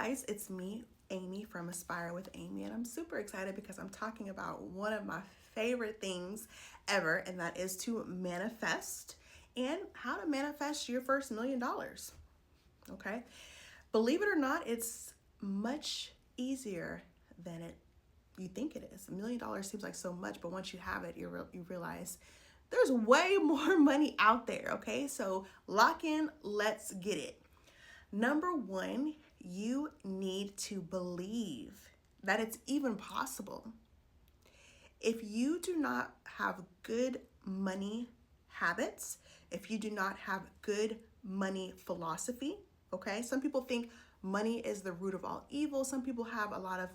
guys, it's me, Amy from Aspire with Amy, and I'm super excited because I'm talking about one of my favorite things ever, and that is to manifest and how to manifest your first $1,000,000. Okay, believe it or not, it's much easier than you think it is. $1,000,000 seems like so much, but once you have it, you realize there's way more money out there. Okay, so lock in, let's get it. Number one, you need to believe that it's even possible. If you do not have good money habits, if you do not have good money philosophy, okay? Some people think money is the root of all evil. Some people have a lot of,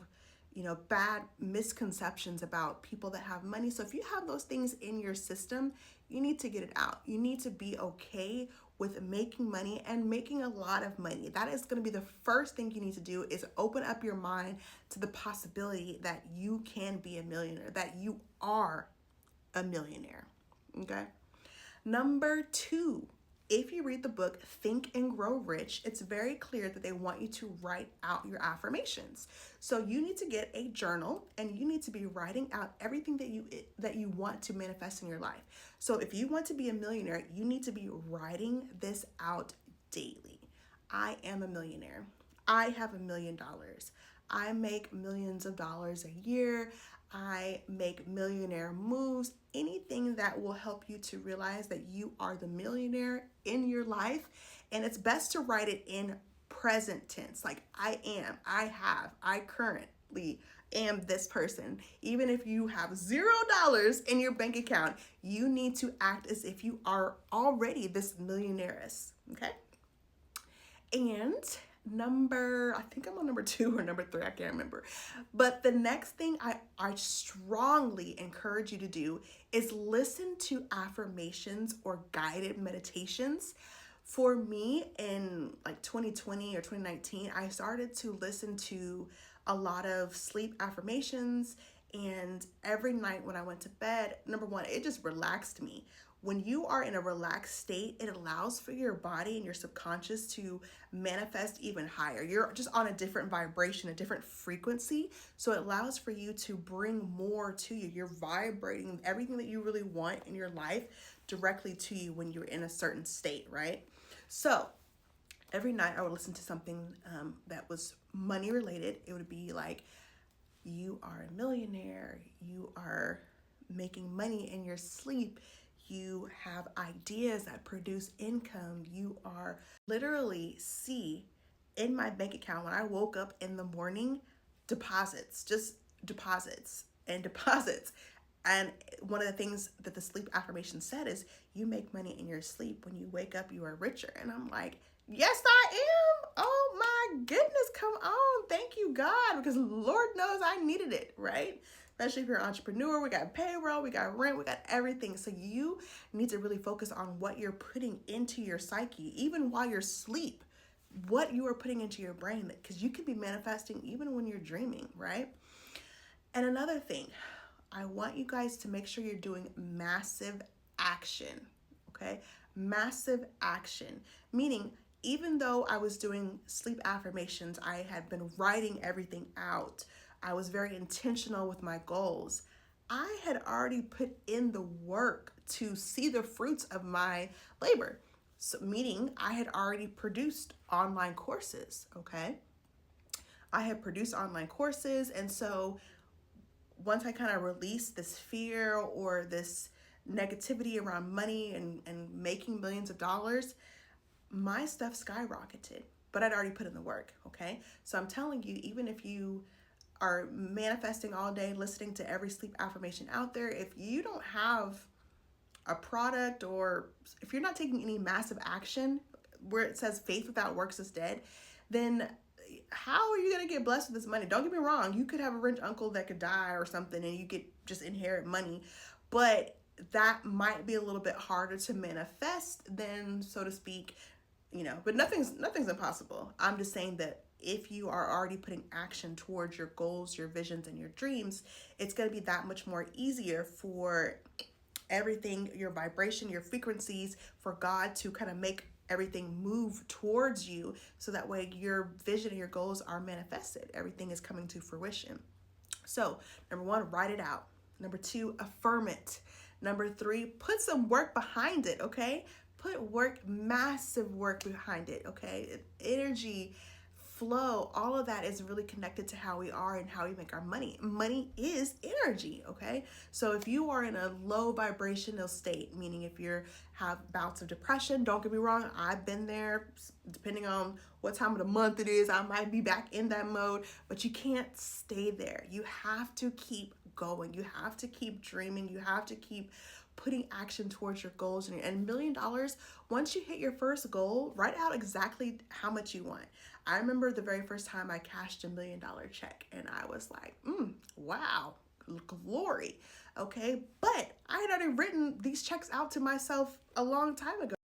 bad misconceptions about people that have money. So if you have those things in your system, you need to get it out. You need to be okay with making money and making a lot of money. That is going to be the first thing you need to do, is open up your mind to the possibility that you can be a millionaire, that you are a millionaire. Okay. Number two, if you read the book Think and Grow Rich, it's very clear that they want you to write out your affirmations. So you need to get a journal and you need to be writing out everything that you want to manifest in your life. So if you want to be a millionaire, you need to be writing this out daily. I am a millionaire. I have $1,000,000. I make millions of dollars a year. I make millionaire moves. Anything that will help you to realize that you are the millionaire in your life. And it's best to write it in present tense. Like I am, I have, I currently am this person. Even if you have $0 in your bank account, you need to act as if you are already this millionaires. Okay? And I think I'm on number 2 or number 3, I can't remember. But the next thing I strongly encourage you to do is listen to affirmations or guided meditations. For me, in like 2020 or 2019, I started to listen to a lot of sleep affirmations. And every night when I went to bed, number one, it just relaxed me. When you are in a relaxed state, it allows for your body and your subconscious to manifest even higher. You're just on a different vibration, a different frequency. So it allows for you to bring more to you. You're vibrating everything that you really want in your life directly to you when you're in a certain state, right? So every night I would listen to something that was money related. It would be like, you are a millionaire, you are making money in your sleep, you have ideas that produce income, you are literally see in my bank account when I woke up in the morning, deposits, just deposits and deposits. And one of the things that the sleep affirmation said is, you make money in your sleep. When you wake up, you are richer. And I'm like, yes, I am. Oh my goodness, come on. Thank you, God, because Lord knows I needed it, right? Especially if you're an entrepreneur, we got payroll, we got rent, we got everything. So you need to really focus on what you're putting into your psyche, even while you're asleep, what you are putting into your brain, because you could be manifesting even when you're dreaming, right? And another thing, I want you guys to make sure you're doing massive action, okay? Massive action, meaning even though I was doing sleep affirmations, I had been writing everything out. I was very intentional with my goals. I had already put in the work to see the fruits of my labor. So meaning I had already produced online courses, okay? I had produced online courses, and so once I kind of released this fear or this negativity around money and making millions of dollars, my stuff skyrocketed, but I'd already put in the work, okay? So I'm telling you, even if you are manifesting all day, listening to every sleep affirmation out there, if you don't have a product, or if you're not taking any massive action where it says faith without works is dead, then how are you going to get blessed with this money? Don't get me wrong. You could have a rich uncle that could die or something and you could just inherit money, but that might be a little bit harder to manifest than, so to speak, but nothing's impossible. I'm just saying that if you are already putting action towards your goals, your visions, and your dreams, it's going to be that much more easier for everything, your vibration, your frequencies, for God to kind of make everything move towards you, so that way your vision and your goals are manifested. Everything is coming to fruition. So, number one, write it out. Number two, affirm it. Number three, put some work behind it, okay? Put work, massive work behind it, okay? Energy, flow, all of that is really connected to how we are and how we make our money. Money is energy, okay? So if you are in a low vibrational state, meaning if you have bouts of depression, don't get me wrong, I've been there. Depending on what time of the month it is, I might be back in that mode, but you can't stay there. You have to keep going. You have to keep dreaming. You have to keep putting action towards your goals. And $1 million, once you hit your first goal, write out exactly how much you want. I remember the very first time I cashed $1 million check, and I was like, wow, glory. Okay, but I had already written these checks out to myself a long time ago.